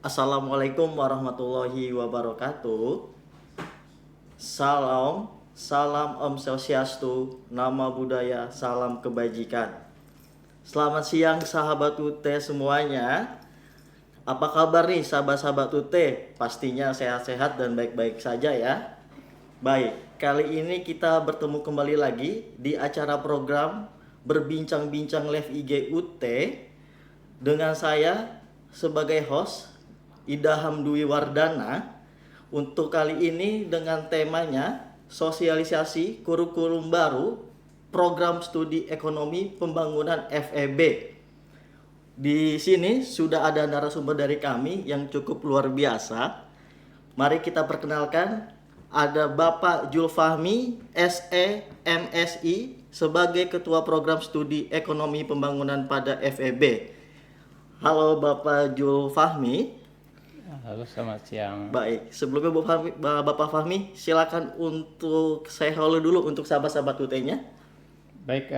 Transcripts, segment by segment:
Assalamualaikum warahmatullahi wabarakatuh. Salam, salam Om Swastiastu, nama budaya, salam kebajikan. Selamat siang sahabat UT semuanya. Apa kabar nih sahabat-sahabat UT? Pastinya sehat-sehat dan baik-baik saja ya. Baik, kali ini kita bertemu kembali lagi di acara program Berbincang-bincang Live IG UT dengan saya sebagai host Ida Hamdwi Wardana. Untuk kali ini dengan temanya sosialisasi kurikulum baru program studi ekonomi pembangunan FEB. Di sini sudah ada narasumber dari kami yang cukup luar biasa. Mari kita perkenalkan, ada Bapak Julfahmi SE MSI sebagai Ketua Program Studi Ekonomi Pembangunan pada FEB. Halo Bapak Julfahmi. Halo, selamat siang. Baik, sebelumnya Bapak Fahmi, silakan untuk saya halo dulu untuk sahabat-sahabat UT-nya. Baik,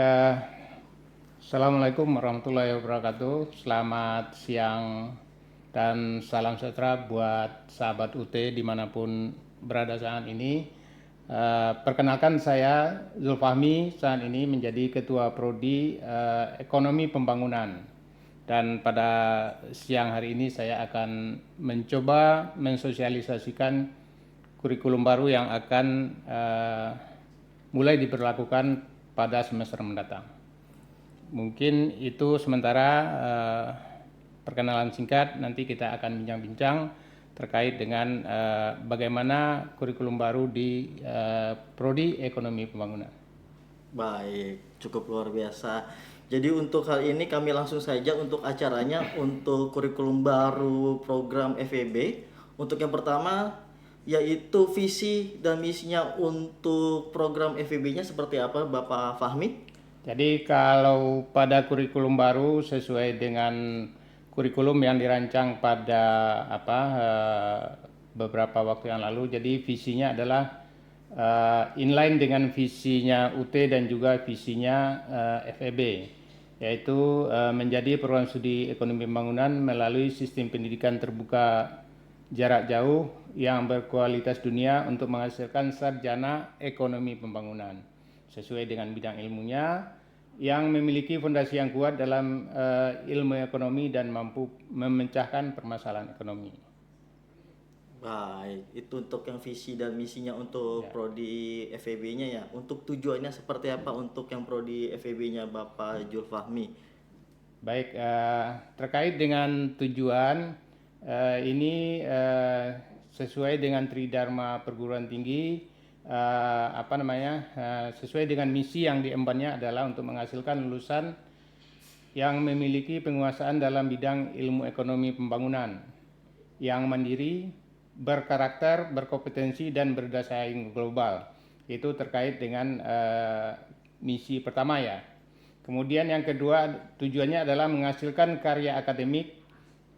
Assalamualaikum warahmatullahi wabarakatuh. Selamat siang dan salam sejahtera buat sahabat UT dimanapun berada saat ini. Perkenalkan, saya Zulfahmi saat ini menjadi Ketua Prodi Ekonomi Pembangunan. Dan pada siang hari ini saya akan mencoba mensosialisasikan kurikulum baru yang akan mulai diberlakukan pada semester mendatang. Mungkin itu sementara perkenalan singkat, nanti kita akan bincang-bincang terkait dengan bagaimana kurikulum baru di Prodi Ekonomi Pembangunan. Baik, cukup luar biasa. Jadi untuk hal ini kami langsung saja untuk acaranya untuk kurikulum baru program FEB. Untuk yang pertama yaitu visi dan misinya untuk program FEB-nya seperti apa Bapak Fahmi? Jadi kalau pada kurikulum baru sesuai dengan kurikulum yang dirancang pada beberapa waktu yang lalu, jadi visinya adalah inline dengan visinya UT dan juga visinya FEB, yaitu menjadi program studi ekonomi pembangunan melalui sistem pendidikan terbuka jarak jauh yang berkualitas dunia untuk menghasilkan sarjana ekonomi pembangunan sesuai dengan bidang ilmunya, yang memiliki fondasi yang kuat dalam ilmu ekonomi dan mampu memecahkan permasalahan ekonomi. Baik, itu untuk yang visi dan misinya untuk prodi FEB-nya ya. Untuk tujuannya seperti apa untuk yang prodi FEB-nya Bapak Julfahmi? Baik, terkait dengan tujuan ini sesuai dengan Tridharma Perguruan Tinggi, sesuai dengan misi yang diembannya adalah untuk menghasilkan lulusan yang memiliki penguasaan dalam bidang ilmu ekonomi pembangunan, yang mandiri, berkarakter, berkompetensi, dan berdaya saing global. Itu terkait dengan misi pertama ya. Kemudian yang kedua, tujuannya adalah menghasilkan karya akademik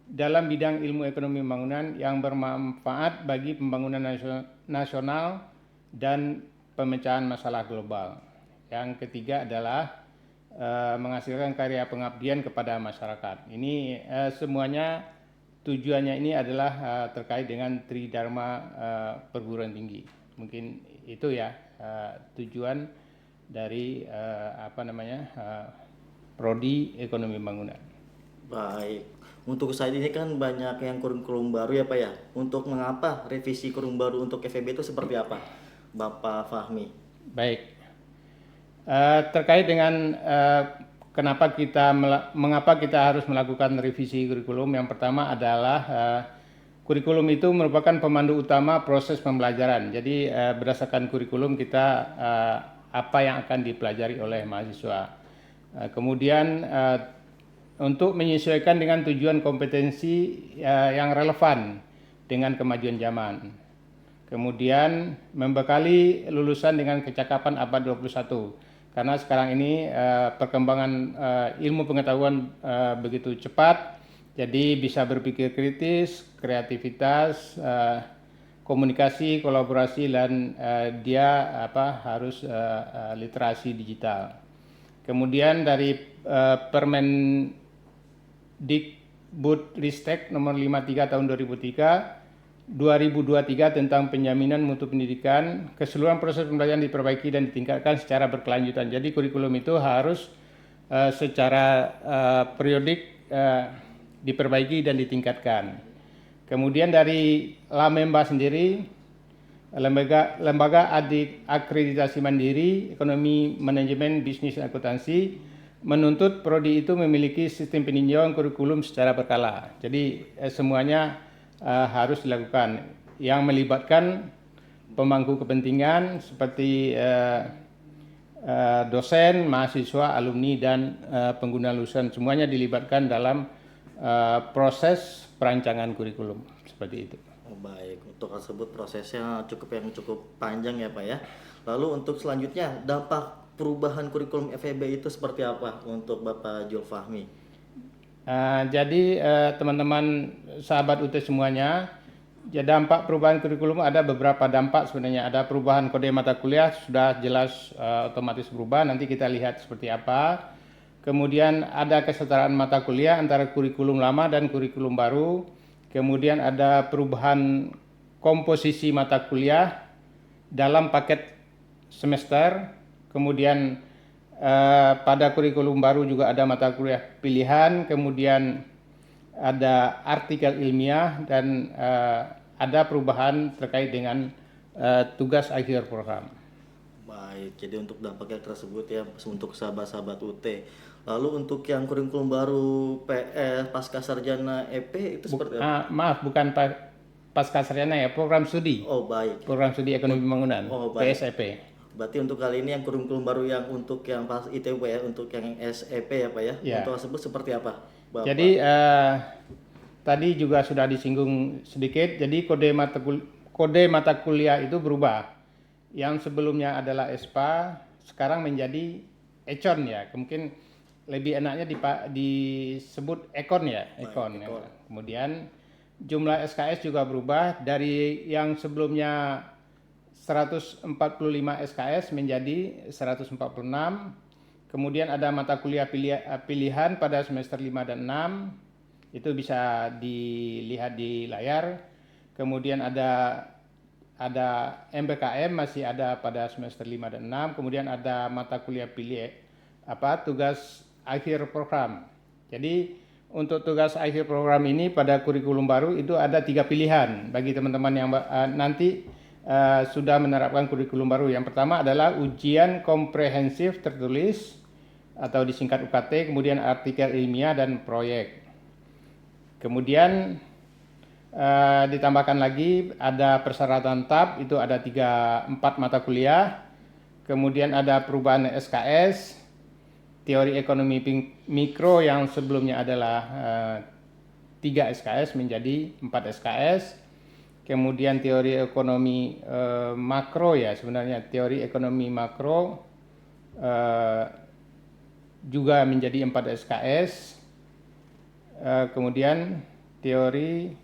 dalam bidang ilmu ekonomi pembangunan yang bermanfaat bagi pembangunan nasional dan pemecahan masalah global. Yang ketiga adalah menghasilkan karya pengabdian kepada masyarakat. Ini semuanya tujuannya ini adalah terkait dengan Tridharma Perguruan Tinggi. Mungkin itu ya tujuan dari Prodi Ekonomi Pembangunan. Baik, untuk saat ini kan banyak yang kurikulum baru ya Pak ya. Untuk mengapa revisi kurikulum baru untuk FEB itu seperti apa, Bapak Fahmi? Baik, terkait dengan mengapa kita harus melakukan revisi kurikulum. Yang pertama adalah kurikulum itu merupakan pemandu utama proses pembelajaran. Jadi berdasarkan kurikulum kita apa yang akan dipelajari oleh mahasiswa. Kemudian untuk menyesuaikan dengan tujuan kompetensi yang relevan dengan kemajuan zaman. Kemudian membekali lulusan dengan kecakapan abad 21. Karena sekarang ini perkembangan ilmu pengetahuan begitu cepat, jadi bisa berpikir kritis, kreativitas, komunikasi, kolaborasi, dan dia harus literasi digital. Kemudian dari Permendikbud Budristek nomor 53 tahun 2023 tentang penjaminan mutu pendidikan. Keseluruhan proses pembelajaran diperbaiki dan ditingkatkan secara berkelanjutan. Jadi kurikulum itu harus secara periodik diperbaiki dan ditingkatkan. Kemudian dari Lamemba sendiri, lembaga akreditasi mandiri ekonomi manajemen bisnis dan akuntansi menuntut prodi itu memiliki sistem peninjauan kurikulum secara berkala. Jadi semuanya harus dilakukan yang melibatkan pemangku kepentingan seperti dosen, mahasiswa, alumni dan pengguna lulusan, semuanya dilibatkan dalam proses perancangan kurikulum seperti itu. Oh, baik, untuk tersebut prosesnya cukup panjang ya Pak ya. Lalu untuk selanjutnya dampak perubahan kurikulum FEB itu seperti apa untuk Bapak Jul Fahmi? Jadi teman-teman sahabat UT semuanya, ya, dampak perubahan kurikulum ada beberapa dampak sebenarnya. Ada perubahan kode mata kuliah sudah jelas otomatis berubah, nanti kita lihat seperti apa. Kemudian ada kesetaraan mata kuliah antara kurikulum lama dan kurikulum baru. Kemudian ada perubahan komposisi mata kuliah dalam paket semester. Kemudian pada kurikulum baru juga ada mata kuliah pilihan. Kemudian ada artikel ilmiah dan ada perubahan terkait dengan tugas akhir program. Baik, jadi untuk dampaknya tersebut ya untuk sahabat-sahabat UT. Lalu untuk yang kurikulum baru PS pasca sarjana EP itu seperti apa? Maaf, bukan pasca sarjana ya, program studi. Oh baik. Program studi ekonomi pembangunan, Oh, baik. PSEP. Berarti untuk kali ini yang kurikulum baru yang untuk yang pas ITB ya, untuk yang SEP ya Pak ya. Ya. Untuk tersebut seperti apa, Bapak? Jadi tadi juga sudah disinggung sedikit. Jadi kode mata kuliah itu berubah. Yang sebelumnya adalah ESPA, sekarang menjadi Econ ya. Mungkin lebih enaknya disebut Ekon ya, Ekon. Ya. Kemudian jumlah SKS juga berubah dari yang sebelumnya 145 SKS menjadi 146. Kemudian ada mata kuliah pilihan pada semester 5 dan 6. Itu bisa dilihat di layar. Kemudian ada MBKM masih ada pada semester 5 dan 6. Kemudian ada mata kuliah tugas akhir program. Jadi untuk tugas akhir program ini pada kurikulum baru itu ada 3 pilihan bagi teman-teman yang nanti sudah menerapkan kurikulum baru. Yang pertama adalah ujian komprehensif tertulis atau disingkat UKT, kemudian artikel ilmiah dan proyek. Kemudian ditambahkan lagi ada persyaratan TAP, itu ada 4 mata kuliah. Kemudian ada perubahan SKS, teori ekonomi mikro yang sebelumnya adalah 3 SKS menjadi 4 SKS. Kemudian teori ekonomi makro ya, sebenarnya teori ekonomi makro juga menjadi 4 SKS. Kemudian teori.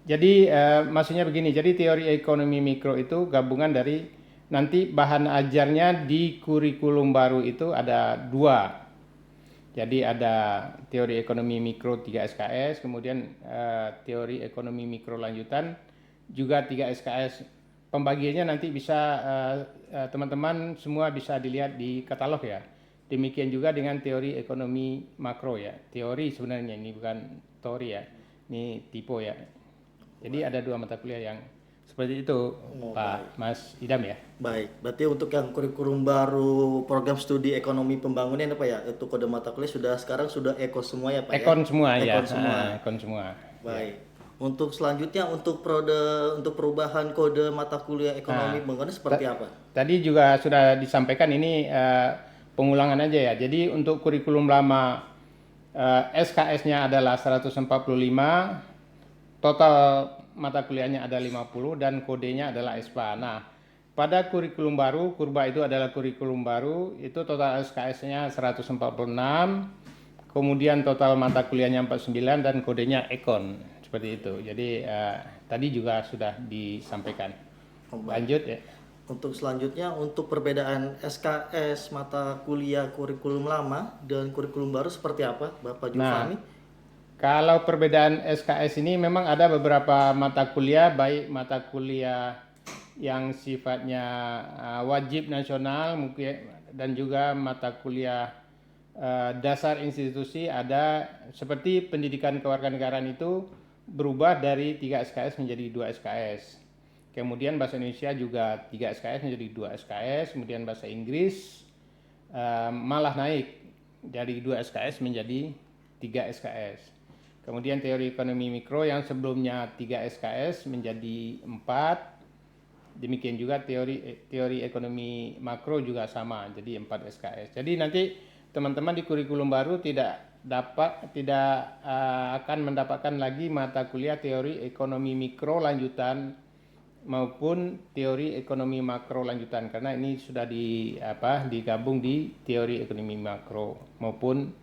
Jadi maksudnya begini, jadi teori ekonomi mikro itu gabungan dari nanti bahan ajarnya di kurikulum baru itu ada 2. Jadi ada teori ekonomi mikro 3 SKS, kemudian teori ekonomi mikro lanjutan juga 3 SKS. Pembagiannya nanti bisa teman-teman semua bisa dilihat di katalog ya. Demikian juga dengan teori ekonomi makro ya. Teori sebenarnya ini bukan teori ya. Ini tipe ya. Jadi ada 2 mata kuliah yang seperti itu, Pak Mas Idam ya. Baik, berarti untuk yang kurikulum baru program studi ekonomi pembangunan apa ya? Itu kode mata kuliah sekarang sudah eko semua ya Pak Ekon ya? semua ya. Ekon semua. Ekon semua. Baik. Untuk selanjutnya untuk perubahan kode mata kuliah ekonomi pembangunan seperti apa? Tadi juga sudah disampaikan ini pengulangan aja ya. Jadi untuk kurikulum lama SKS-nya adalah 145, total mata kuliahnya ada 50 dan kodenya adalah ESPA. Nah, pada kurikulum baru, kurba itu adalah kurikulum baru, itu total SKS-nya 146, kemudian total mata kuliahnya 49 dan kodenya Ekon. Seperti itu. Jadi tadi juga sudah disampaikan. Lanjut ya. Untuk selanjutnya, untuk perbedaan SKS mata kuliah kurikulum lama dan kurikulum baru seperti apa, Bapak Julfami? Nah, kalau perbedaan SKS ini memang ada beberapa mata kuliah, baik mata kuliah yang sifatnya wajib nasional mungkin, dan juga mata kuliah dasar institusi ada, seperti pendidikan kewarganegaraan itu berubah dari 3 SKS menjadi 2 SKS. Kemudian bahasa Indonesia juga 3 SKS menjadi 2 SKS, kemudian bahasa Inggris malah naik dari 2 SKS menjadi 3 SKS. Kemudian teori ekonomi mikro yang sebelumnya 3 SKS menjadi 4. Demikian juga teori ekonomi makro juga sama, jadi 4 SKS. Jadi nanti teman-teman di kurikulum baru tidak akan mendapatkan lagi mata kuliah teori ekonomi mikro lanjutan maupun teori ekonomi makro lanjutan, karena ini sudah digabung di teori ekonomi makro maupun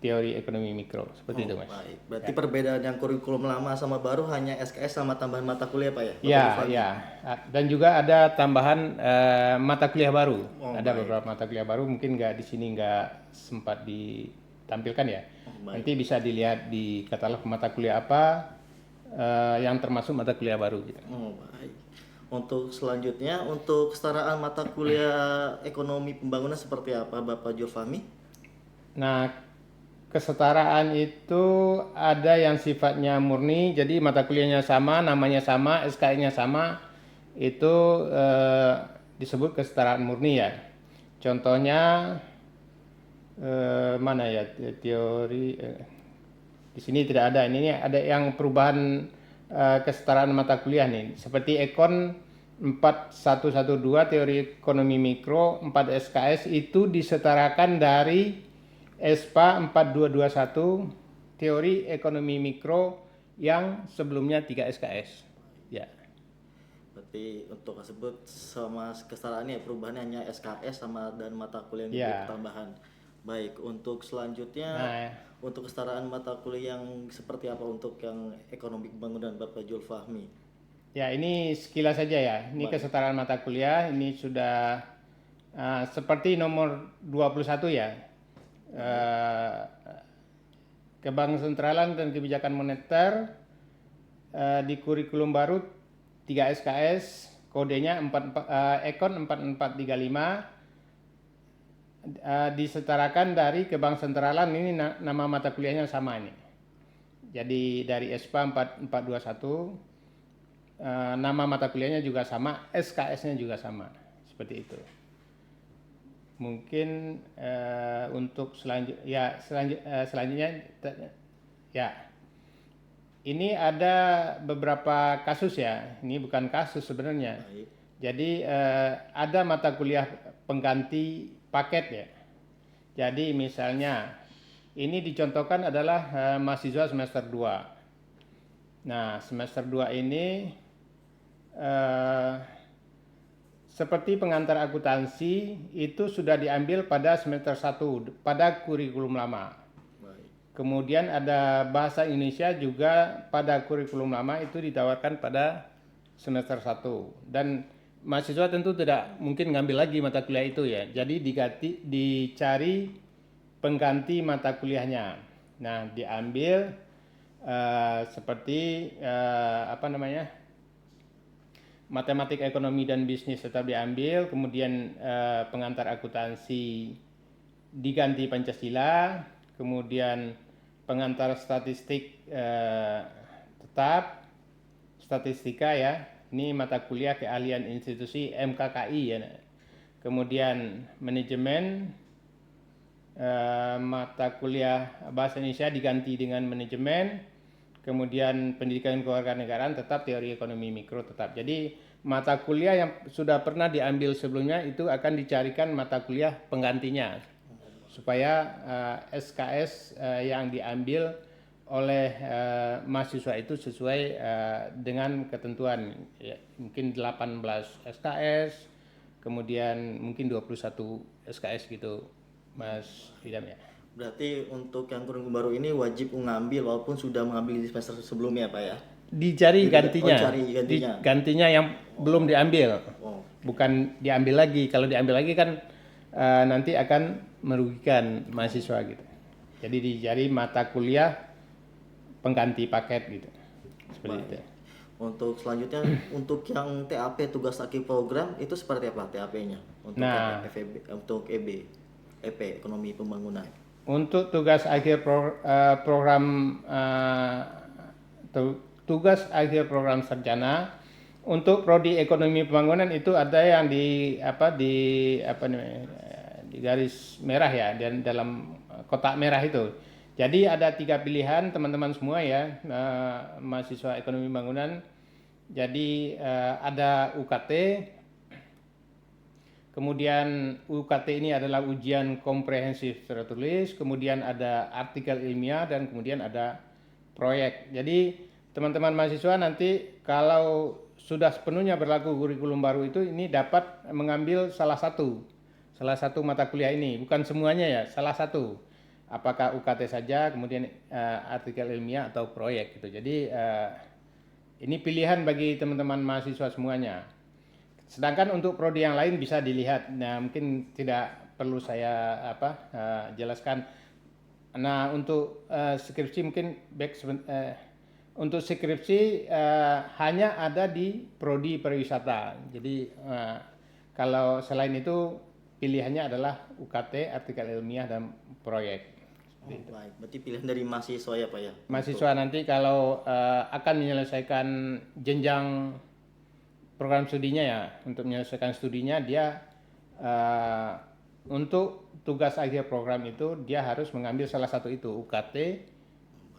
teori ekonomi mikro, seperti itu, Mas. Baik, berarti perbedaan yang kurikulum lama sama baru hanya SKS sama tambahan mata kuliah, Pak ya? Bapak Ya, Julfami? ya. Dan juga ada tambahan mata kuliah baru. Ada baik. beberapa mata kuliah baru, mungkin di sini nggak sempat ditampilkan ya. Baik. Nanti bisa dilihat di katalog mata kuliah apa yang termasuk mata kuliah baru gitu. Baik. Untuk selanjutnya, untuk kesetaraan mata kuliah ekonomi pembangunan seperti apa, Bapak Julfami? Nah, kesetaraan itu ada yang sifatnya murni, jadi mata kuliahnya sama, namanya sama, SKS-nya sama, itu disebut kesetaraan murni ya. Contohnya mana ya teori di sini tidak ada. Ini ada yang perubahan kesetaraan mata kuliah nih, seperti Ekon 4112 teori ekonomi mikro 4 SKS itu disetarakan dari ESPA 4221 teori ekonomi mikro yang sebelumnya 3 SKS. Ya. Berarti untuk tersebut sama kesetaraannya perubahannya hanya SKS sama dan mata kuliah yang Ya. tambahan. Baik, untuk selanjutnya untuk kesetaraan mata kuliah yang seperti apa untuk yang ekonomi pembangunan, Bapak Julfami? Ya, ini sekilas saja ya. Ini kesetaraan mata kuliah, ini sudah seperti nomor 21 ya. Kebanksentralan dan kebijakan moneter di kurikulum baru 3 SKS, kodenya Ekon 4435, disetarakan dari kebanksentralan, ini nama mata kuliahnya sama ini. Jadi dari ESPA 4421, nama mata kuliahnya juga sama, SKS-nya juga sama, seperti itu. Mungkin untuk selanjutnya ya, ini ada beberapa kasus ya. Ini bukan kasus sebenarnya. Baik. Jadi ada mata kuliah pengganti paket ya. Jadi misalnya ini dicontohkan adalah mahasiswa semester 2. Nah, semester 2 ini seperti pengantar akuntansi itu sudah diambil pada semester 1 pada kurikulum lama. Baik. Kemudian ada bahasa Indonesia juga pada kurikulum lama itu ditawarkan pada semester 1. Dan mahasiswa tentu tidak mungkin ngambil lagi mata kuliah itu ya. Jadi dicari pengganti mata kuliahnya. Nah, diambil seperti matematik ekonomi dan bisnis tetap diambil, kemudian pengantar akuntansi diganti Pancasila, kemudian pengantar statistik tetap statistika ya. Ini mata kuliah keahlian institusi MKKI ya. Kemudian manajemen, mata kuliah bahasa Indonesia diganti dengan manajemen. Kemudian pendidikan kewarganegaraan tetap teori ekonomi mikro tetap. Jadi mata kuliah yang sudah pernah diambil sebelumnya itu akan dicarikan mata kuliah penggantinya supaya SKS yang diambil oleh mahasiswa itu sesuai dengan ketentuan ya, mungkin 18 SKS, kemudian mungkin 21 SKS gitu, Mas Idam ya. Berarti untuk yang kurikulum baru ini wajib mengambil walaupun sudah mengambil di semester sebelumnya, Pak ya? dicari gantinya. cari gantinya. Gantinya yang belum diambil. Oh, Bukan diambil lagi. Kalau diambil lagi kan nanti akan merugikan mahasiswa gitu. Jadi dicari mata kuliah pengganti paket gitu. Seperti itu. untuk selanjutnya untuk yang TAP tugas akhir program itu seperti apa TAP-nya untuk Nah. FEB untuk EP ekonomi pembangunan. Untuk tugas akhir program tugas akhir program sarjana untuk prodi ekonomi pembangunan itu ada yang di garis merah ya, dan dalam kotak merah itu. Jadi ada 3 pilihan teman-teman semua ya, mahasiswa ekonomi pembangunan. Jadi ada UKT. Kemudian UKT ini adalah ujian komprehensif tertulis, kemudian ada artikel ilmiah, dan kemudian ada proyek. Jadi teman-teman mahasiswa nanti kalau sudah sepenuhnya berlaku kurikulum baru itu, ini dapat mengambil salah satu mata kuliah ini, bukan semuanya ya, salah satu. Apakah UKT saja, kemudian artikel ilmiah atau proyek gitu. Jadi ini pilihan bagi teman-teman mahasiswa semuanya. Sedangkan untuk prodi yang lain bisa dilihat. Nah, mungkin tidak perlu saya jelaskan. Nah, untuk skripsi mungkin untuk skripsi hanya ada di prodi pariwisata. Jadi kalau selain itu pilihannya adalah UKT, artikel ilmiah, dan proyek. Baik, berarti pilihan dari mahasiswa ya Pak ya. Mahasiswa nanti kalau akan menyelesaikan jenjang program studinya ya, untuk menyelesaikan studinya dia untuk tugas akhir program itu dia harus mengambil salah satu itu, UKT,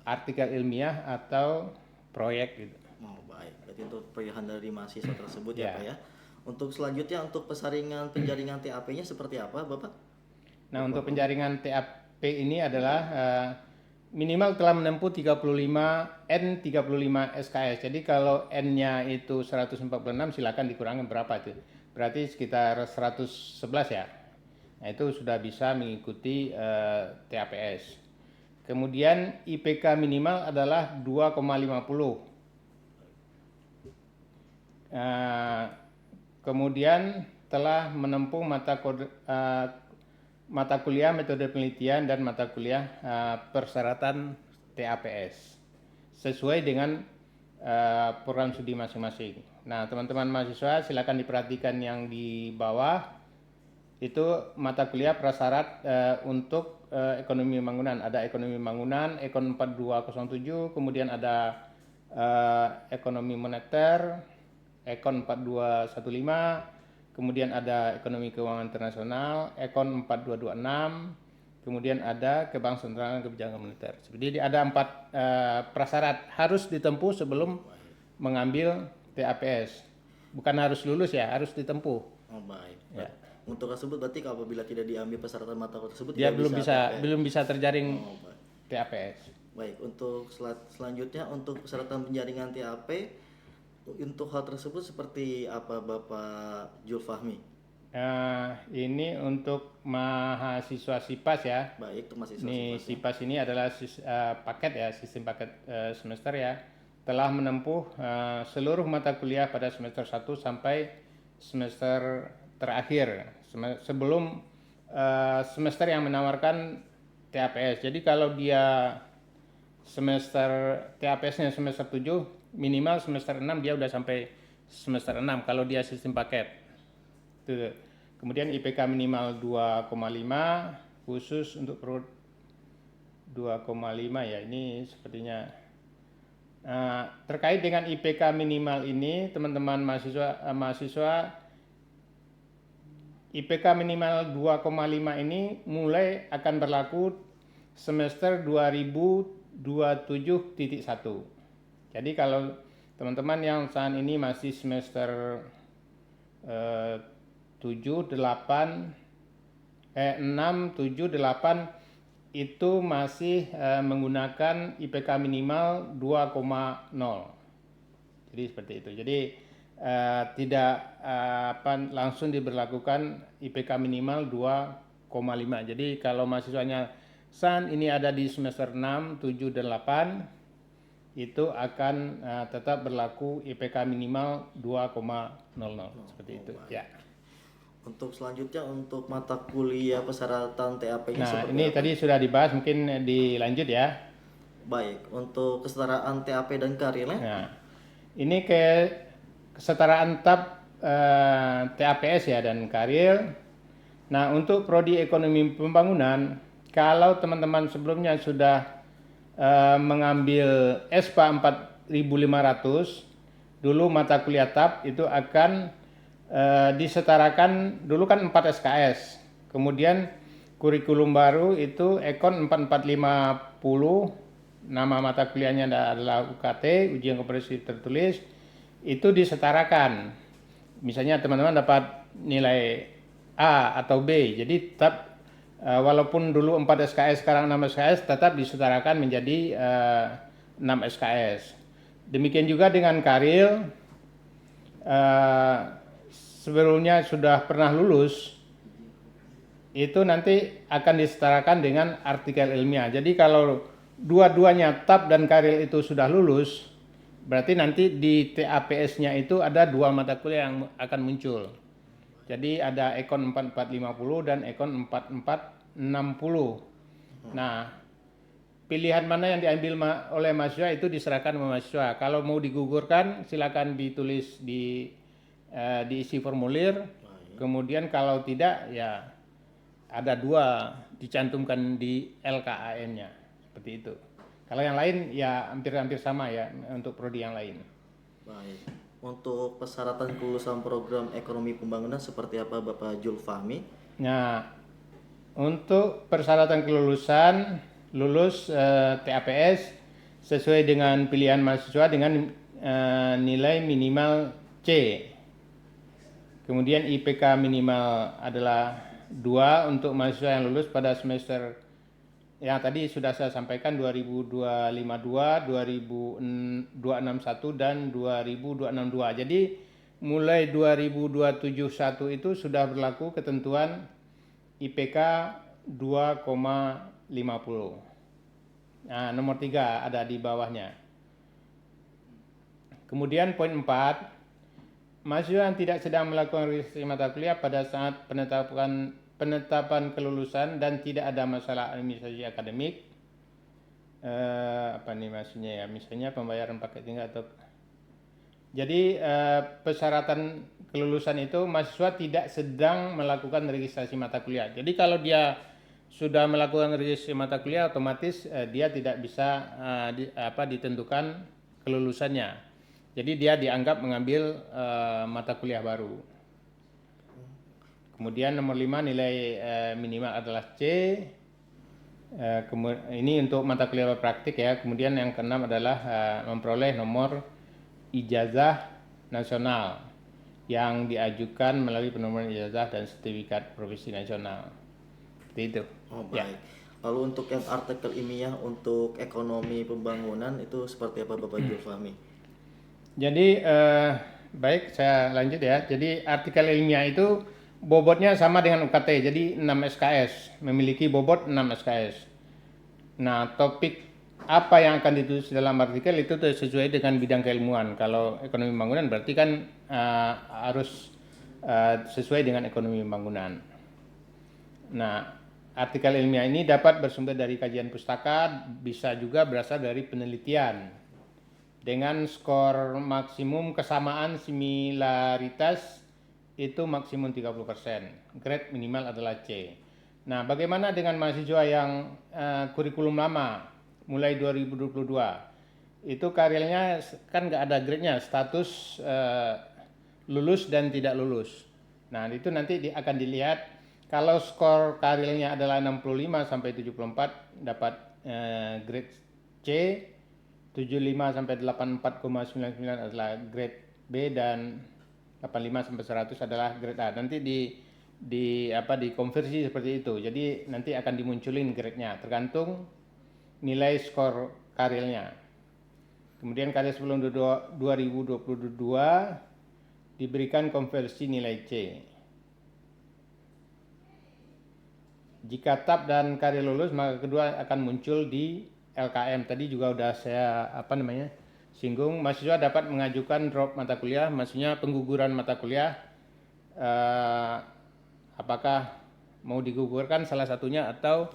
artikel ilmiah, atau proyek gitu. Oh, baik, berarti untuk pilihan dari mahasiswa tersebut ya Ya. Pak ya. Untuk selanjutnya untuk penjaringan TAP-nya seperti apa Bapak? Nah, untuk penjaringan TAP ini adalah minimal telah menempuh 35 SKS. Jadi kalau N-nya itu 146, silakan dikurangin berapa itu. Berarti sekitar 111 ya. Nah, itu sudah bisa mengikuti TAPS. Kemudian IPK minimal adalah 2,50. Kemudian telah menempuh mata kuliah metode penelitian dan mata kuliah persyaratan TAPS sesuai dengan program studi masing-masing. Nah, teman-teman mahasiswa silakan diperhatikan yang di bawah itu mata kuliah prasyarat untuk ekonomi pembangunan. Ada ekonomi pembangunan, Ekon 4207, kemudian ada ekonomi moneter, Ekon 4215, kemudian ada ekonomi keuangan internasional, Ekon 4226, kemudian ada kebangsaan dan kebijakan moneter. Jadi ada 4 prasyarat harus ditempuh sebelum mengambil TAPS. Bukan harus lulus ya, harus ditempuh. Oh, baik. Ya. Untuk tersebut berarti apabila tidak diambil persyaratan mata kuliah tersebut Dia tidak belum bisa terjaring Oh, baik. TAPS. Baik, untuk selanjutnya untuk persyaratan penjaringan TAP untuk hal tersebut seperti apa Bapak Julfahmi? Ini untuk mahasiswa SIPAS ya. Baik, untuk mahasiswa Ini SIPAS. SIPAS ini adalah paket ya, sistem paket semester ya. Telah menempuh seluruh mata kuliah pada semester 1 sampai semester terakhir sebelum semester yang menawarkan TAPS. Jadi kalau dia semester TAPS-nya semester 7, minimal semester 6 dia udah sampai semester 6 kalau dia sistem paket. Tuh. Kemudian IPK minimal 2,5 khusus untuk 2,5 ya, ini sepertinya terkait dengan IPK minimal ini teman-teman mahasiswa IPK minimal 2,5 ini mulai akan berlaku semester 2027.1. Jadi kalau teman-teman yang saat ini masih semester 6, 7, 8 itu masih menggunakan IPK minimal 2,0. Jadi seperti itu. Jadi tidak langsung diberlakukan IPK minimal 2,5. Jadi kalau mahasiswanya SAN ini ada di semester 6, 7, dan 8, itu akan tetap berlaku IPK minimal 2,00 seperti itu. Ya. Untuk selanjutnya untuk mata kuliah persyaratan TAP-nya Nah, seperti ini apa? tadi sudah dibahas, mungkin dilanjut ya. Baik, untuk kesetaraan TAP dan karirnya. Nah, ini kesetaraan TAP, TAPS ya dan karir. Nah, untuk prodi ekonomi pembangunan, kalau teman-teman sebelumnya sudah mengambil ESPA 4500, dulu mata kuliah TAP itu akan disetarakan, dulu kan 4 SKS. Kemudian kurikulum baru itu Ekon 4450, nama mata kuliahnya adalah UKT, ujian kompetensi tertulis, itu disetarakan. Misalnya teman-teman dapat nilai A atau B, jadi tetap walaupun dulu 4 SKS sekarang 6 SKS tetap disetarakan menjadi 6 SKS. Demikian juga dengan karir, sebelumnya sudah pernah lulus, itu nanti akan disetarakan dengan artikel ilmiah. Jadi kalau dua-duanya TAP dan karir itu sudah lulus, berarti nanti di TAPS-nya itu ada 2 mata kuliah yang akan muncul. Jadi ada Ekon 4450 dan Ekon 4460. Nah, pilihan mana yang diambil oleh mahasiswa itu diserahkan ke mahasiswa. Kalau mau digugurkan, silakan ditulis diisi formulir. Kemudian kalau tidak, ya ada 2 dicantumkan di LKAN-nya, seperti itu. Kalau yang lain ya hampir-hampir sama ya untuk prodi yang lain. Baik. Untuk persyaratan kelulusan program ekonomi pembangunan seperti apa Bapak Julfahmi? Nah, untuk persyaratan kelulusan, lulus TAPS sesuai dengan pilihan mahasiswa dengan nilai minimal C. Kemudian IPK minimal adalah 2 untuk mahasiswa yang lulus pada semester yang tadi sudah saya sampaikan 2252, 2261 dan 2262. Jadi mulai 2271 itu sudah berlaku ketentuan IPK 2,50. Nah, nomor 3 ada di bawahnya. Kemudian poin 4, mahasiswa yang tidak sedang melakukan registrasi mata kuliah pada saat penetapan kelulusan dan tidak ada masalah administrasi akademik, apa nih maksudnya ya, misalnya pembayaran paket tinggal atau jadi persyaratan kelulusan itu mahasiswa tidak sedang melakukan registrasi mata kuliah. Jadi kalau dia sudah melakukan registrasi mata kuliah, otomatis dia tidak bisa ditentukan kelulusannya. Jadi dia dianggap mengambil mata kuliah baru. Kemudian nomor 5 nilai minimal adalah C. Ini untuk mata kuliah praktik ya. Kemudian yang keenam adalah memperoleh nomor ijazah nasional yang diajukan melalui penomoran ijazah dan sertifikat profesi nasional. Seperti itu. Oh, baik. Lalu untuk yang artikel ilmiah untuk ekonomi pembangunan itu seperti apa Bapak Julfahmi? Jadi baik, saya lanjut ya. Jadi artikel ilmiah itu bobotnya sama dengan UKT, jadi 6 SKS, memiliki bobot 6 SKS. Nah, topik apa yang akan ditulis dalam artikel itu sesuai dengan bidang keilmuan. Kalau ekonomi pembangunan berarti kan harus sesuai dengan ekonomi pembangunan. Nah, artikel ilmiah ini dapat bersumber dari kajian pustaka, bisa juga berasal dari penelitian. Dengan skor maksimum kesamaan similaritas itu maksimum 30%. Grade minimal adalah C. Nah, bagaimana dengan mahasiswa yang kurikulum lama mulai 2022? Itu karirnya kan nggak ada grade-nya, status lulus dan tidak lulus. Nah, itu nanti akan dilihat kalau skor karirnya adalah 65 sampai 74 dapat grade C, 75 sampai 84,99 adalah grade B dan 85 sampai 100 adalah grade A. Nanti dikonversi seperti itu. Jadi nanti akan dimunculin grade-nya tergantung nilai skor karirnya. Kemudian karir sebelum 2022 diberikan konversi nilai C. Jika TAP dan karir lulus, maka kedua akan muncul di LKM tadi juga udah saya singgung, mahasiswa dapat mengajukan drop mata kuliah, maksudnya pengguguran mata kuliah. Apakah mau digugurkan salah satunya atau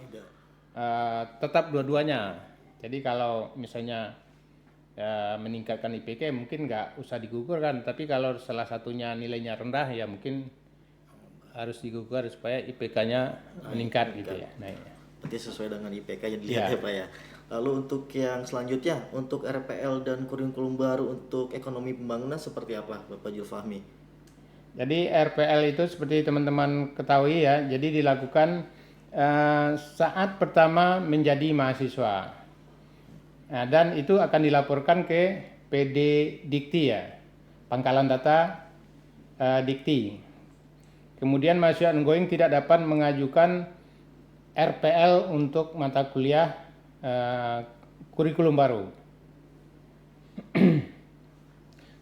tetap dua-duanya. Jadi kalau misalnya meningkatkan IPK mungkin nggak usah digugurkan, tapi kalau salah satunya nilainya rendah ya mungkin harus digugur supaya IPK-nya meningkat gitu ya. Berarti sesuai dengan IPK yang dilihat ya Pak ya. Lalu untuk yang selanjutnya, untuk RPL dan kurikulum baru untuk ekonomi pembangunan seperti apa Bapak Julfahmi? Jadi RPL itu seperti teman-teman ketahui ya, jadi dilakukan saat pertama menjadi mahasiswa. Nah, dan itu akan dilaporkan ke PD Dikti ya, Pangkalan Data Dikti. Kemudian mahasiswa ongoing tidak dapat mengajukan RPL untuk mata kuliah kurikulum baru.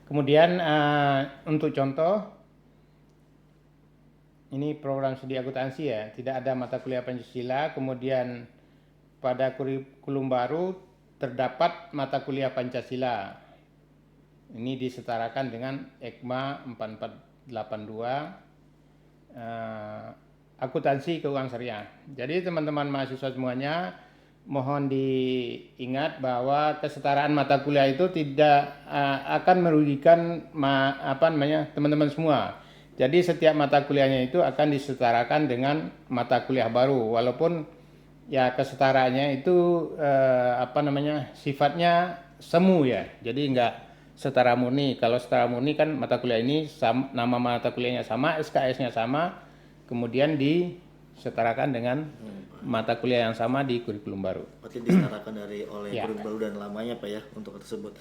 Kemudian untuk contoh, ini program studi akuntansi ya, tidak ada mata kuliah Pancasila, kemudian pada kurikulum baru terdapat mata kuliah Pancasila. Ini disetarakan dengan EKMA 4482 akuntansi keuangan syariah. Jadi teman-teman mahasiswa semuanya mohon diingat bahwa kesetaraan mata kuliah itu tidak akan merugikan teman-teman semua. Jadi setiap mata kuliahnya itu akan disetarakan dengan mata kuliah baru, walaupun ya kesetaraannya itu sifatnya semu ya. Jadi enggak setara murni. Kalau setara murni kan mata kuliah ini nama mata kuliahnya sama, SKS-nya sama, kemudian disetarakan dengan mata kuliah yang sama di kurikulum baru. Berarti disetarakan oleh kurikulum baru dan lamanya Pak ya untuk tersebut.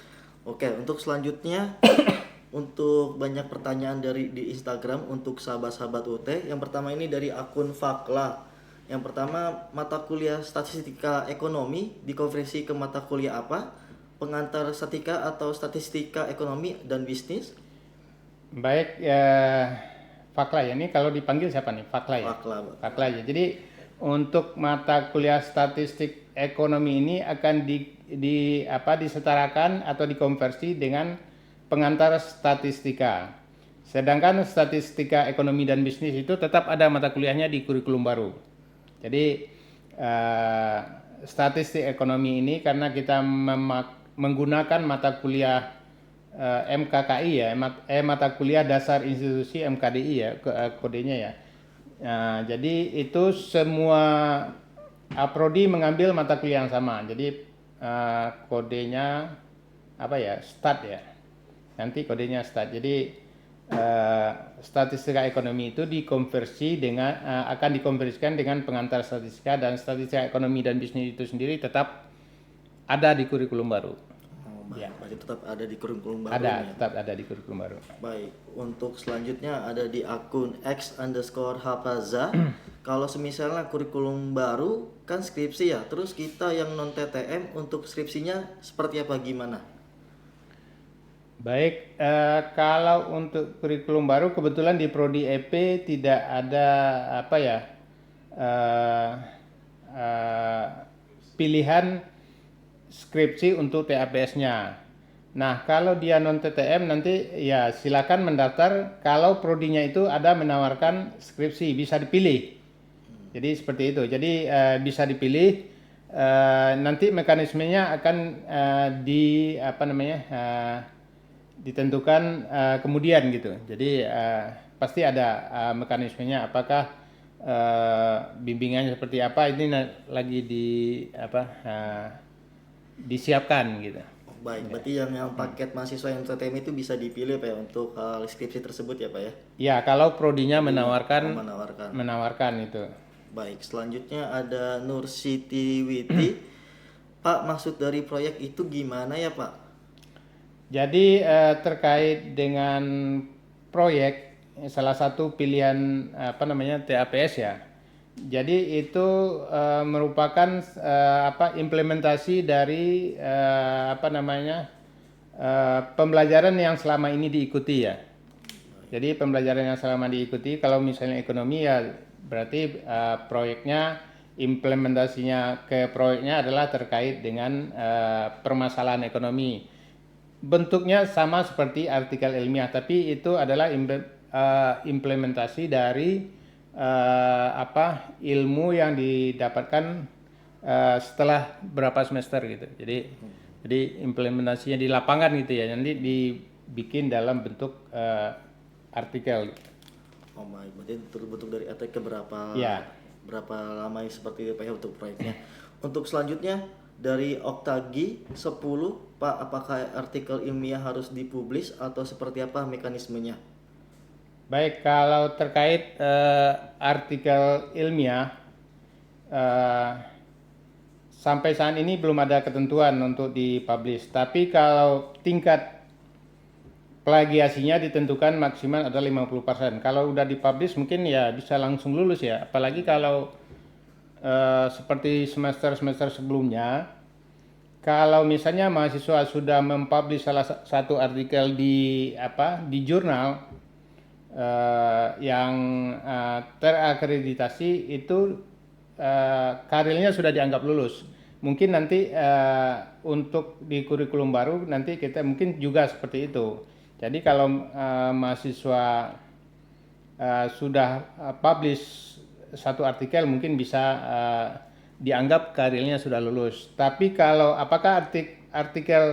Oke, untuk selanjutnya untuk banyak pertanyaan di Instagram untuk sahabat-sahabat UT. Yang pertama ini dari akun Fakla. Yang pertama, mata kuliah statistika ekonomi dikonversi ke mata kuliah apa? Pengantar statistika atau statistika ekonomi dan bisnis? Baik, Fakla ya. Ini kalau dipanggil siapa nih? Fakla ya. Fakla ya. Jadi untuk mata kuliah statistik ekonomi ini akan disetarakan atau dikonversi dengan pengantar statistika. Sedangkan statistika ekonomi dan bisnis itu tetap ada mata kuliahnya di kurikulum baru. Jadi statistik ekonomi ini karena kita menggunakan mata kuliah MKKI ya, mata kuliah dasar institusi MKDI ya, kodenya ya. Jadi itu semua prodi mengambil mata kuliah yang sama. Jadi kodenya STAT ya. Nanti kodenya STAT. Jadi statistika ekonomi itu akan dikonversikan dengan pengantar statistika, dan statistika ekonomi dan bisnis itu sendiri tetap ada di kurikulum baru. Berarti tetap ada di kurikulum baru. Tetap ada di kurikulum baru. Baik, untuk selanjutnya ada di akun X_Hafaza. Kalau semisalnya kurikulum baru kan skripsi ya, terus kita yang non TTM untuk skripsinya seperti apa, gimana? Baik, kalau untuk kurikulum baru kebetulan di Prodi EP tidak ada pilihan skripsi untuk TAPS-nya. Nah, kalau dia non TTM nanti ya silakan mendaftar. Kalau prodinya itu ada menawarkan skripsi, bisa dipilih. Jadi seperti itu. Jadi bisa dipilih. Nanti mekanismenya akan ditentukan kemudian gitu. Jadi pasti ada mekanismenya. Apakah bimbingannya seperti apa? Ini lagi disiapkan gitu. Baik, berarti yang paket mahasiswa yang TTM itu bisa dipilih Pak ya untuk skripsi tersebut ya Pak ya? Ya, kalau prodinya menawarkan itu. Baik, selanjutnya ada Nur Siti Witi. Pak, maksud dari proyek itu gimana ya Pak? Jadi terkait dengan proyek, salah satu pilihan TAPS ya. Jadi itu merupakan implementasi dari pembelajaran yang selama ini diikuti ya. Jadi pembelajaran yang selama diikuti, kalau misalnya ekonomi ya berarti proyeknya implementasinya ke proyeknya adalah terkait dengan permasalahan ekonomi. Bentuknya sama seperti artikel ilmiah, tapi itu adalah implementasi dari ilmu yang didapatkan setelah berapa semester gitu. Jadi implementasinya di lapangan gitu ya, nanti dibikin dalam bentuk artikel. Oh baik, berarti terbentuk dari artikel Ya. berapa lama seperti itu Pak ya untuk proyeknya. Untuk selanjutnya dari Oktagi 10 Pak, apakah artikel ilmiah harus dipublish atau seperti apa mekanismenya? Baik, kalau terkait artikel ilmiah, sampai saat ini belum ada ketentuan untuk dipublish. Tapi kalau tingkat plagiasinya ditentukan maksimal ada 50%. Kalau udah dipublish mungkin ya bisa langsung lulus ya. Apalagi kalau seperti semester-semester sebelumnya, kalau misalnya mahasiswa sudah mempublish salah satu artikel di jurnal yang terakreditasi, itu karirnya sudah dianggap lulus. Mungkin nanti untuk di kurikulum baru nanti kita mungkin juga seperti itu. Jadi kalau mahasiswa sudah publish satu artikel mungkin bisa dianggap karirnya sudah lulus. Tapi kalau apakah artikel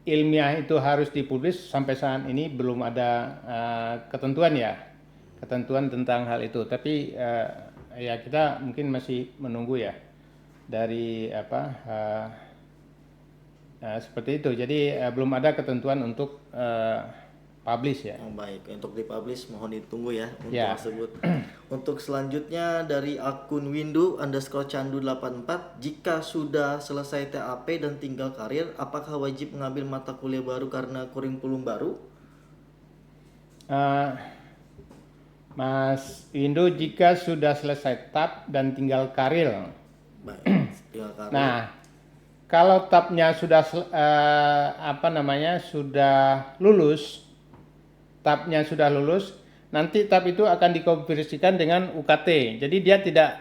ilmiah itu harus dipublish, sampai saat ini belum ada ketentuan tentang hal itu. Tapi ya kita mungkin masih menunggu ya dari seperti itu. Jadi belum ada ketentuan untuk publish ya. Oh baik, untuk dipublish mohon ditunggu ya untuk Ya. tersebut. Untuk selanjutnya dari akun windu_candu84, jika sudah selesai TAP dan tinggal karir, apakah wajib mengambil mata kuliah baru karena kurikulum baru? Mas Windu, jika sudah selesai TAP dan tinggal karir. Baik, tinggal karir. Nah, kalau TAP-nya sudah sudah lulus, TAP-nya sudah lulus, nanti TAP itu akan dikonversikan dengan UKT. Jadi dia tidak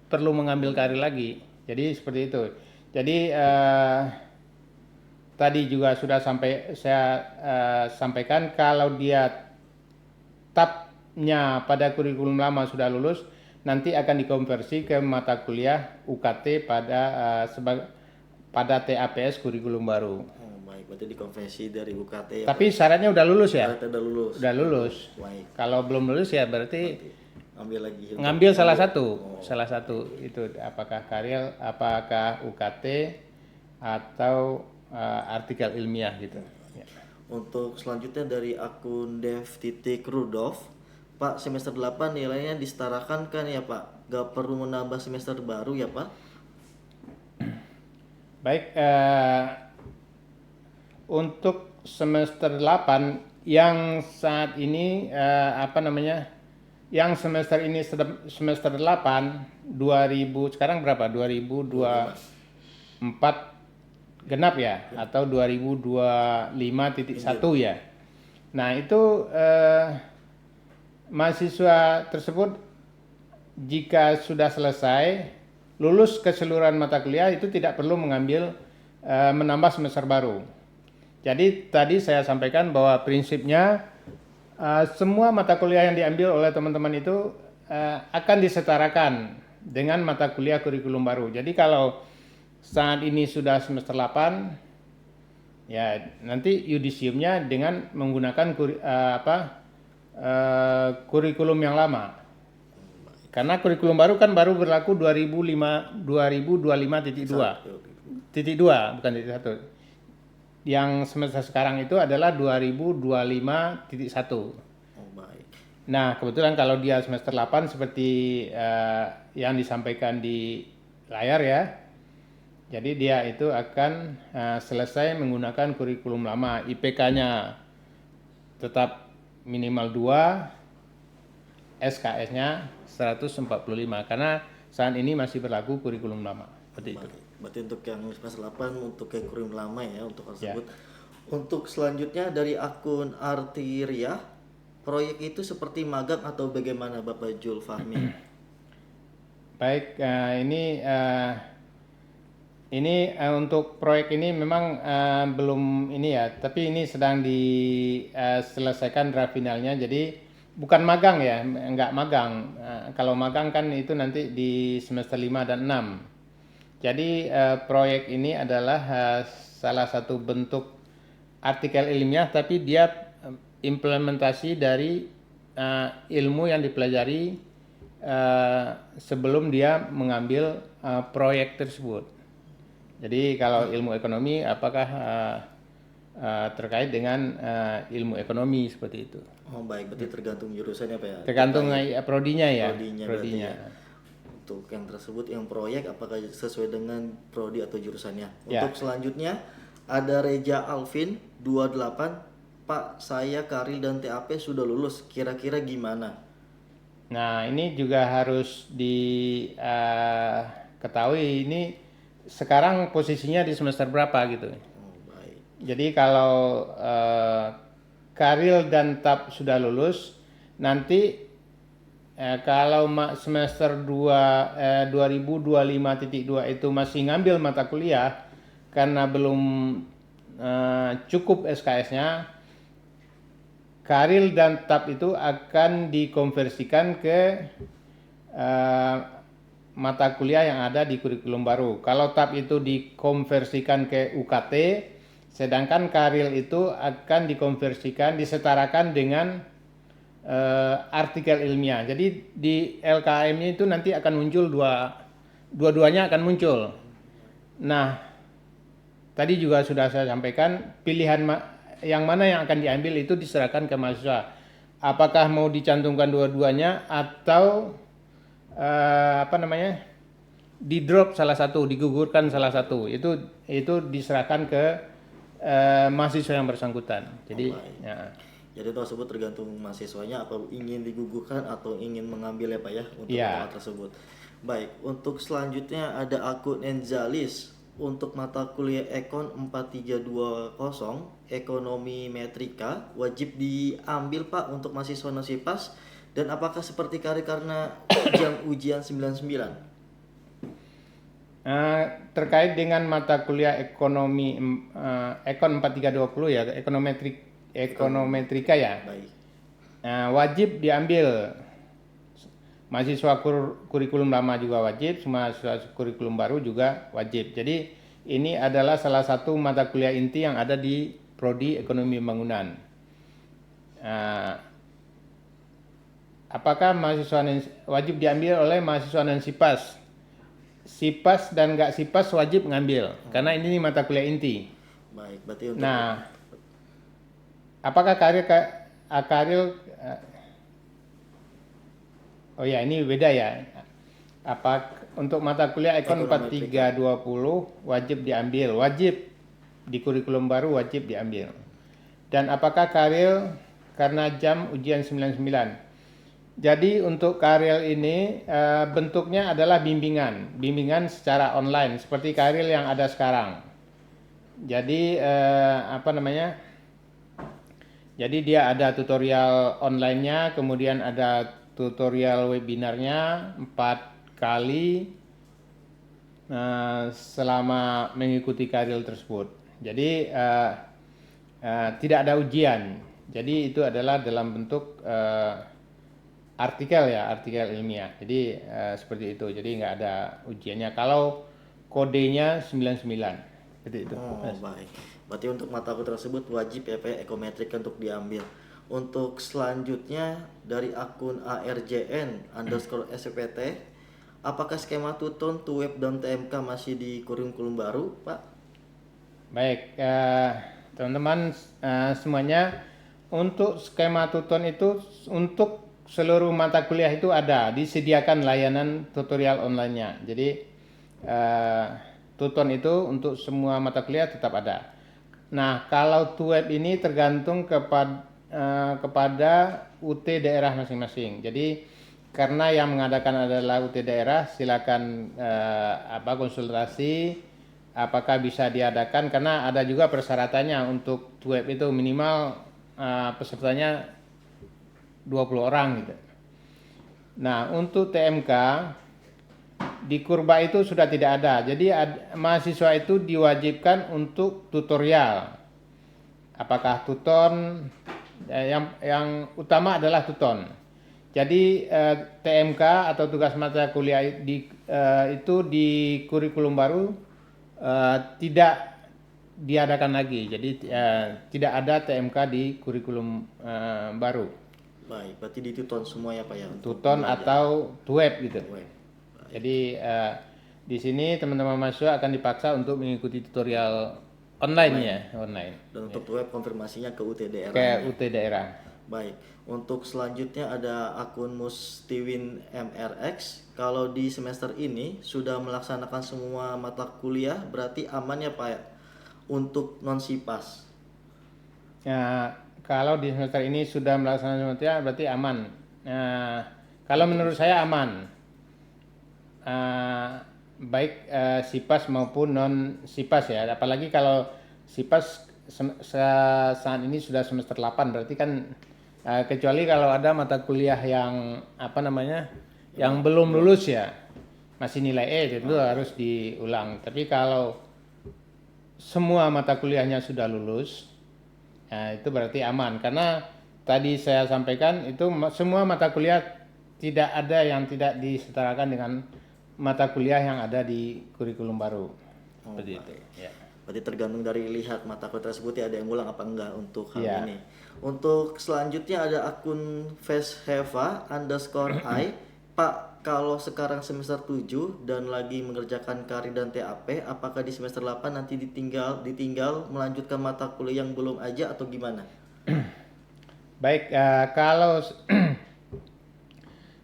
perlu mengambil karir lagi. Jadi seperti itu. Jadi tadi juga sudah saya sampaikan, kalau dia TAP-nya pada kurikulum lama sudah lulus, nanti akan dikonversi ke mata kuliah UKT pada TAPS kurikulum baru. Oh baik, berarti dikonversi dari UKT ya. Tapi syaratnya udah lulus ya? Syaratnya udah lulus. Udah lulus. Baik, Kalau belum lulus ya berarti ambil lagi. ngambil salah satu itu, apakah karir, apakah UKT atau artikel ilmiah gitu. Ya. Untuk selanjutnya dari akun dev.rudolf, Pak, semester 8 nilainya disetarakan kan ya Pak? Gak perlu menambah semester baru ya Pak? Baik, untuk semester 8 yang saat ini yang semester ini semester 8 2000, sekarang berapa? 2024 genap ya, atau 2025.1 ya. Nah, itu mahasiswa tersebut jika sudah selesai lulus keseluruhan mata kuliah itu tidak perlu menambah semester baru. Jadi tadi saya sampaikan bahwa prinsipnya semua mata kuliah yang diambil oleh teman-teman itu akan disetarakan dengan mata kuliah kurikulum baru. Jadi kalau saat ini sudah semester 8, ya nanti yudisiumnya dengan menggunakan kurikulum yang lama. Karena kurikulum baru kan baru berlaku 2025.2, bukan titik 1. Yang semester sekarang itu adalah 2025.1. Oh baik. Nah, kebetulan kalau dia semester 8 seperti yang disampaikan di layar ya. Jadi dia itu akan selesai menggunakan kurikulum lama. IPK-nya tetap minimal 2, SKS-nya 145, karena saat ini masih berlaku kurikulum lama. Seperti itu. Berarti untuk yang semester 8 untuk kurikulum lama ya untuk tersebut. Ya. Untuk selanjutnya dari akun Artiria, proyek itu seperti magang atau bagaimana Bapak Jul Fahmi? Baik, ini untuk proyek ini memang belum ini ya, tapi ini sedang diselesaikan draft finalnya. Jadi bukan magang ya, enggak magang. Kalau magang kan itu nanti di semester 5 dan 6. Jadi proyek ini adalah salah satu bentuk artikel ilmiah, tapi dia implementasi dari ilmu yang dipelajari sebelum dia mengambil proyek tersebut. Jadi kalau ilmu ekonomi apakah terkait dengan ilmu ekonomi seperti itu? Oh baik, berarti tergantung jurusannya Pak ya. Tergantung prodinya ya. Prodinya berarti ya. Untuk yang tersebut yang proyek apakah sesuai dengan prodi atau jurusannya. Ya. Untuk selanjutnya ada Reja Alvin 28, Pak saya Karil dan TAP sudah lulus, kira-kira gimana? Nah ini juga harus diketahui ini sekarang posisinya di semester berapa gitu. Oh baik. Jadi kalau Karil dan TAP sudah lulus, nanti kalau semester 2025.2 itu masih ngambil mata kuliah karena belum cukup SKS-nya, Karil dan TAP itu akan dikonversikan ke mata kuliah yang ada di kurikulum baru. Kalau TAP itu dikonversikan ke UKT, sedangkan Karil itu akan dikonversikan, disetarakan dengan artikel ilmiah. Jadi di LKM-nya itu nanti akan muncul dua-duanya akan muncul. Nah, tadi juga sudah saya sampaikan pilihan yang mana yang akan diambil itu diserahkan ke mahasiswa. Apakah mau dicantumkan dua-duanya atau di drop salah satu, digugurkan salah satu, itu diserahkan ke mahasiswa yang bersangkutan. Jadi Jadi tersebut tergantung mahasiswanya apa ingin digugurkan atau ingin mengambil ya Pak ya untuk mata tersebut. Baik, untuk selanjutnya ada akun Enzalis untuk mata kuliah Ekon 4320 Ekonomi Metrika wajib diambil Pak untuk mahasiswa Nosipas, dan apakah seperti karena ujian 99? Terkait dengan mata kuliah ekonomi Ekon 4320 ya, ekonometrika ya. Baik. Wajib diambil. Mahasiswa kurikulum lama juga wajib, mahasiswa kurikulum baru juga wajib. Jadi ini adalah salah satu mata kuliah inti yang ada di prodi ekonomi pembangunan. Apakah mahasiswa wajib diambil oleh mahasiswa non SIPAS? SIPAS dan nggak SIPAS wajib ngambil karena ini mata kuliah inti. Baik, berarti untuk apakah Karil oh ya ini beda ya. Untuk mata kuliah Ekon 4320 wajib diambil, wajib di kurikulum baru wajib diambil. Dan apakah Karil karena jam ujian 99? Jadi untuk Karil ini bentuknya adalah bimbingan secara online seperti Karil yang ada sekarang. Jadi Jadi dia ada tutorial online-nya, kemudian ada tutorial webinarnya 4 kali selama mengikuti Karil tersebut. Jadi tidak ada ujian. Jadi itu adalah dalam bentuk artikel ilmiah. Jadi seperti itu. Jadi nggak ada ujiannya. Kalau kodenya 99. Seperti itu. Baik. Berarti untuk mata kuliah tersebut wajib ya Pak ekometrik untuk diambil. Untuk selanjutnya dari akun ARJN_SPT, apakah skema tuton, TUEP dan TMK masih di kurikulum baru, Pak? Baik, teman-teman semuanya, untuk skema tuton itu untuk seluruh mata kuliah itu ada, disediakan layanan tutorial online-nya. Jadi tuton itu untuk semua mata kuliah tetap ada. Nah, kalau TUEP ini tergantung kepada UT daerah masing-masing. Jadi karena yang mengadakan adalah UT daerah, silakan konsultasi apakah bisa diadakan, karena ada juga persyaratannya untuk TUEP itu minimal pesertanya 20 orang gitu. Nah, untuk TMK di kurba itu sudah tidak ada. Jadi mahasiswa itu diwajibkan untuk tutorial. Apakah tuton, yang utama adalah tuton. Jadi TMK atau tugas mata kuliah itu di kurikulum baru tidak diadakan lagi. Jadi tidak ada TMK di kurikulum baru. Baik, berarti dituton semua ya Pak ya? Untuk Tuton belajar. atau web gitu. Web. Jadi di sini teman-teman mahasiswa akan dipaksa untuk mengikuti tutorial online. Dan untuk web konfirmasinya ke UT daerah. Ke UT daerah. Baik, untuk selanjutnya ada akun Mustiwin MRX. Kalau di semester ini sudah melaksanakan semua mata kuliah, berarti aman ya Pak ya? Untuk non-SIPAS. Kalau di semester ini sudah melaksanakan semua berarti aman. Kalau menurut saya aman. Baik SIPAS maupun non SIPAS ya. Apalagi kalau SIPAS saat ini sudah semester 8, berarti kan kecuali kalau ada mata kuliah yang yang belum lulus ya, masih nilai E, itu harus diulang. Tapi kalau semua mata kuliahnya sudah lulus, itu berarti aman. Karena tadi saya sampaikan itu semua mata kuliah tidak ada yang tidak disetarakan dengan mata kuliah yang ada di kurikulum baru. Seperti itu. Ya. Berarti tergantung dari lihat mata kuliah tersebut ya, ada yang ulang apa enggak untuk hal Ya. ini. Untuk selanjutnya ada akun Fesheva_I. Pak, kalau sekarang semester 7 dan lagi mengerjakan KARI dan TAP, apakah di semester 8 nanti ditinggal melanjutkan mata kuliah yang belum aja atau gimana? Baik, kalau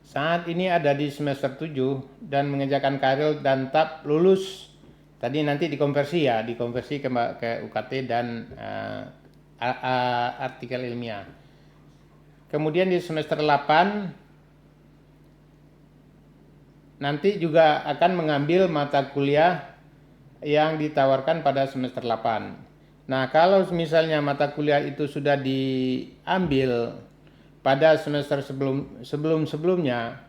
saat ini ada di semester 7 dan mengerjakan KARI dan TAP lulus, tadi nanti dikonversi ke UKT dan artikel ilmiah. Kemudian di semester 8 nanti juga akan mengambil mata kuliah yang ditawarkan pada semester 8. Nah, kalau misalnya mata kuliah itu sudah diambil pada semester sebelumnya,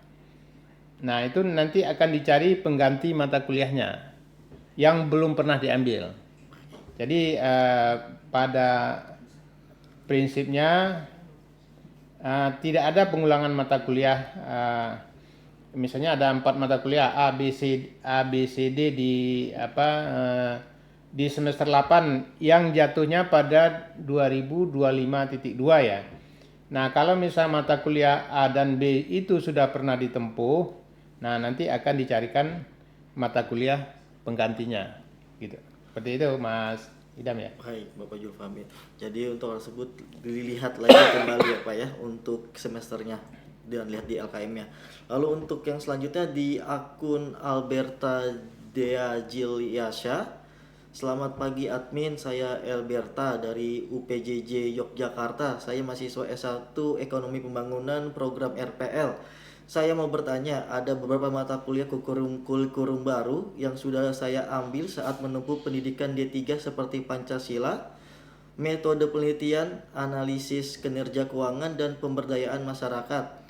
nah itu nanti akan dicari pengganti mata kuliahnya yang belum pernah diambil. Jadi pada prinsipnya tidak ada pengulangan mata kuliah. Misalnya ada 4 mata kuliah A, B, C, D di semester 8 yang jatuhnya pada 2025.2 ya. Nah, kalau misal mata kuliah A dan B itu sudah pernah ditempuh, nah nanti akan dicarikan mata kuliah penggantinya gitu. Seperti itu Mas Idam ya. Baik, Bapak Julfamid. Jadi untuk hal tersebut dilihat lagi kembali ya Pak ya untuk semesternya dan lihat di LKM-nya. Lalu untuk yang selanjutnya di akun Alberta Dea Jiliasya. Selamat pagi admin, saya Alberta dari UPJJ Yogyakarta. Saya mahasiswa S1 Ekonomi Pembangunan program RPL. Saya mau bertanya, ada beberapa mata kuliah kurikulum baru yang sudah saya ambil saat menempuh pendidikan D3 seperti Pancasila, metode penelitian, analisis kinerja keuangan, dan pemberdayaan masyarakat.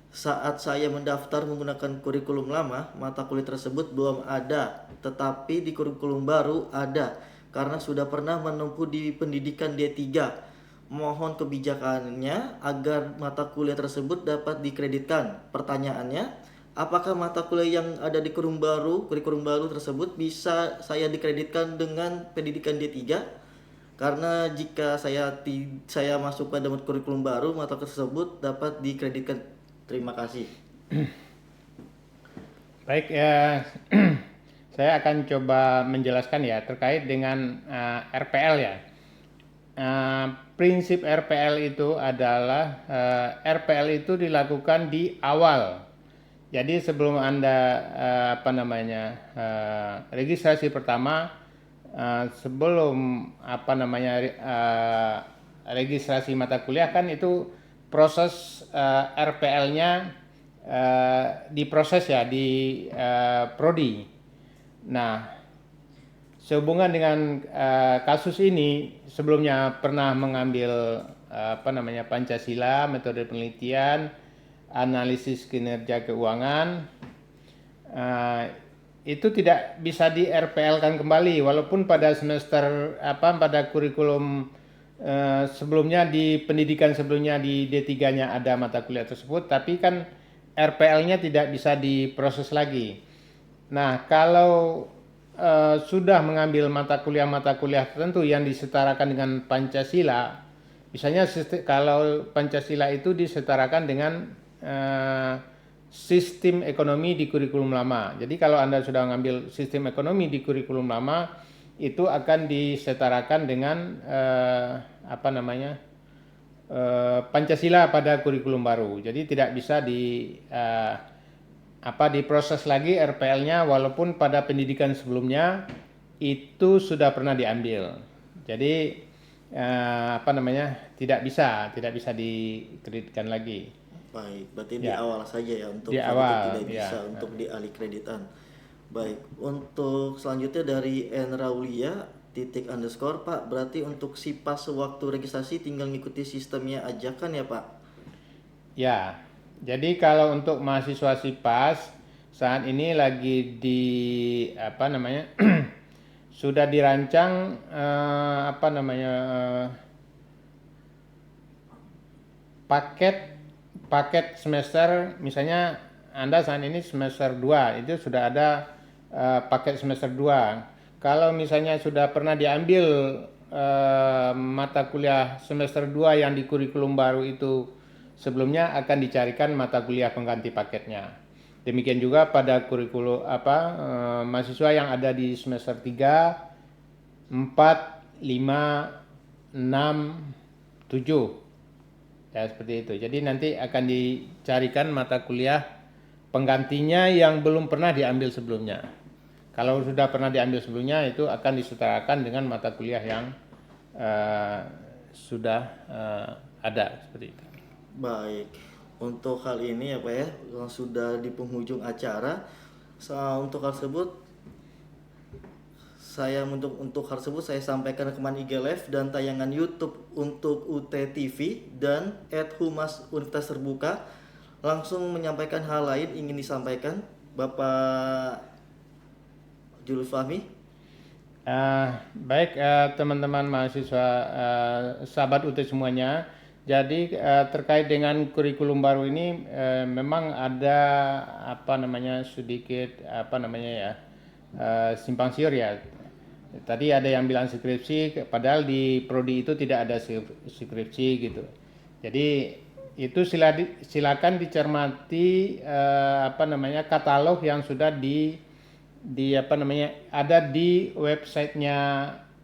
Saat saya mendaftar menggunakan kurikulum lama, mata kuliah tersebut belum ada, tetapi di kurikulum baru ada karena sudah pernah menempuh di pendidikan D3. Mohon kebijakannya agar mata kuliah tersebut dapat dikreditkan. Pertanyaannya, apakah mata kuliah yang ada di kurikulum baru tersebut bisa saya dikreditkan dengan pendidikan D3? Karena jika saya masuk pada kurikulum baru, mata tersebut dapat dikreditkan. Terima kasih. Baik ya, saya akan coba menjelaskan ya terkait dengan RPL ya. Prinsip RPL itu adalah RPL itu dilakukan di awal. Jadi sebelum Anda registrasi pertama, sebelum registrasi mata kuliah kan itu proses RPL-nya diproses ya di prodi. Nah, sehubungan dengan kasus ini, sebelumnya pernah mengambil Pancasila, metode penelitian, analisis kinerja keuangan, eh, itu tidak bisa di RPL-kan kembali, walaupun pada semester pada kurikulum sebelumnya di pendidikan sebelumnya di D3-nya ada mata kuliah tersebut, tapi kan RPL-nya tidak bisa diproses lagi. Nah, kalau sudah mengambil mata kuliah tertentu yang disetarakan dengan Pancasila, misalnya kalau Pancasila itu disetarakan dengan eh, sistem ekonomi di kurikulum lama. Jadi kalau Anda sudah mengambil sistem ekonomi di kurikulum lama, itu akan disetarakan dengan Pancasila pada kurikulum baru. Jadi tidak bisa diproses lagi RPL-nya, walaupun pada pendidikan sebelumnya itu sudah pernah diambil. Jadi tidak bisa dikreditkan lagi. Baik, berarti di Ya, awal saja ya untuk di selanjutnya awal tidak ya. bisa untuk dialih kreditan. Baik, untuk selanjutnya dari N Raulia titik underscore Pak, berarti untuk SIPAS sewaktu registrasi tinggal ngikuti sistemnya aja kan ya Pak? Ya, jadi kalau untuk mahasiswa SIPAS saat ini lagi di sudah dirancang paket semester. Misalnya Anda saat ini semester 2, itu sudah ada paket semester 2. Kalau misalnya sudah pernah diambil mata kuliah semester 2 yang di kurikulum baru itu sebelumnya, akan dicarikan mata kuliah pengganti paketnya. Demikian juga pada kurikulum mahasiswa yang ada di semester 3, 4, 5, 6, 7. Ya, seperti itu. Jadi nanti akan dicarikan mata kuliah penggantinya yang belum pernah diambil sebelumnya. Kalau sudah pernah diambil sebelumnya, itu akan disetarakan dengan mata kuliah yang sudah ada, seperti itu. Baik, untuk hal ini ya Pak ya, yang sudah di penghujung acara, untuk hal tersebut saya sampaikan rekaman IG Live dan tayangan YouTube untuk UT TV dan @humas Universitas Terbuka. Langsung menyampaikan hal lain ingin disampaikan Bapak Julus Fahmi. Baik, teman-teman mahasiswa, sahabat UT semuanya. Jadi terkait dengan kurikulum baru ini, memang ada sedikit simpang siur ya. Tadi ada yang bilang skripsi, padahal di prodi itu tidak ada skripsi gitu. Jadi itu silakan dicermati katalog yang sudah ada di websitenya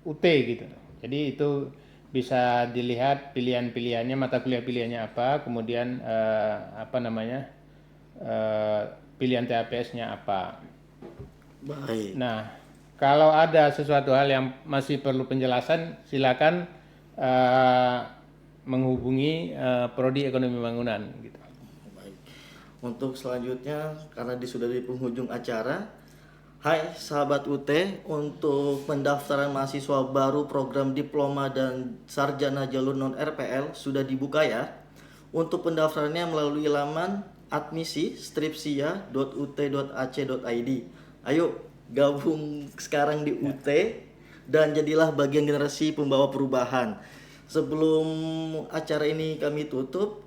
UT gitu. Jadi itu bisa dilihat pilihan-pilihannya, mata kuliah pilihannya apa, kemudian pilihan TAPS-nya apa. Baik. Nah, kalau ada sesuatu hal yang masih perlu penjelasan, silakan menghubungi Prodi Ekonomi Bangunan gitu. Baik. Untuk selanjutnya, karena sudah di penghujung acara, hai sahabat UT, untuk pendaftaran mahasiswa baru program diploma dan sarjana jalur non RPL sudah dibuka ya. Untuk pendaftarannya melalui laman admisi.stripsia.ut.ac.id. Ayo gabung sekarang di UT dan jadilah bagian generasi pembawa perubahan. Sebelum acara ini kami tutup,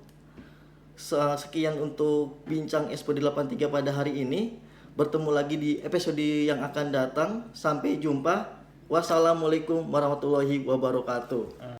sekian untuk bincang SPD 83 pada hari ini. Bertemu lagi di episode yang akan datang. Sampai jumpa. Wassalamualaikum warahmatullahi wabarakatuh.